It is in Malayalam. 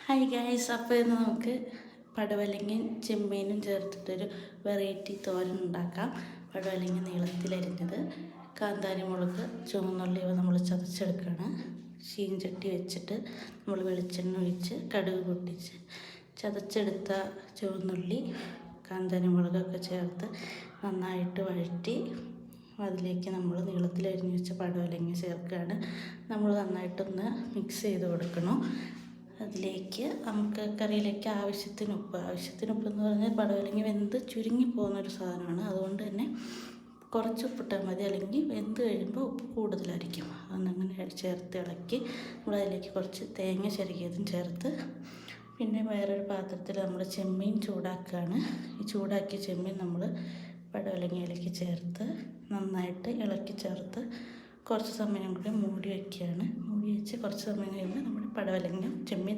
ഹായ് ഗൈസ്, അപ്പോൾ ഇന്ന് നമുക്ക് പടവലങ്ങയും ചെമ്മീനും ചേർത്തിട്ടൊരു വെറൈറ്റി തോരൻ ഉണ്ടാക്കാം. പടവലങ്ങ നീളത്തിലരിഞ്ഞത്, കാന്താരി മുളക്, ചുവന്നുള്ളി നമ്മൾ ചതച്ചെടുക്കുകയാണ്. ചീൻചട്ടി വെച്ചിട്ട് നമ്മൾ വെളിച്ചെണ്ണ ഒഴിച്ച് കടുക് പൊട്ടിച്ച് ചതച്ചെടുത്ത ചുവന്നുള്ളി, കാന്താരി മുളകൊക്കെ ചേർത്ത് നന്നായിട്ട് വഴറ്റി അതിലേക്ക് നമ്മൾ നീളത്തിലരിഞ്ഞ് വെച്ച പടവലങ്ങ ചേർക്കുകയാണ്. നമ്മൾ നന്നായിട്ടൊന്ന് മിക്സ് ചെയ്ത് കൊടുക്കണം. അതിലേക്ക് നമുക്ക് കറിയിലേക്ക് ആവശ്യത്തിന് ഉപ്പ് എന്ന് പറഞ്ഞാൽ പടവലങ്ങ വെന്ത് ചുരുങ്ങി പോകുന്നൊരു സാധനമാണ്. അതുകൊണ്ട് തന്നെ കുറച്ച് ഉപ്പിട്ടാൽ മതി, അല്ലെങ്കിൽ വെന്ത് കഴിയുമ്പോൾ ഉപ്പ് കൂടുതലായിരിക്കും. അതൊന്നങ്ങനെ ചേർത്ത് ഇളക്കി നമ്മൾ അതിലേക്ക് കുറച്ച് തേങ്ങ ചിരകിയതും ചേർത്ത്, പിന്നെ വേറൊരു പാത്രത്തിൽ നമ്മൾ ചെമ്മീൻ ചൂടാക്കുകയാണ്. ഈ ചൂടാക്കിയ ചെമ്മീൻ നമ്മൾ പടവലങ്ങയിലേക്ക് ചേർത്ത് നന്നായിട്ട് ഇളക്കി ചേർത്ത് കുറച്ച് സമയം കൂടി മൂടി വയ്ക്കുകയാണ്. മൂടി വെച്ച് കുറച്ച് സമയം കഴിയുമ്പോൾ നമ്മുടെ പടവലങ്ങ ചെമ്മീൻ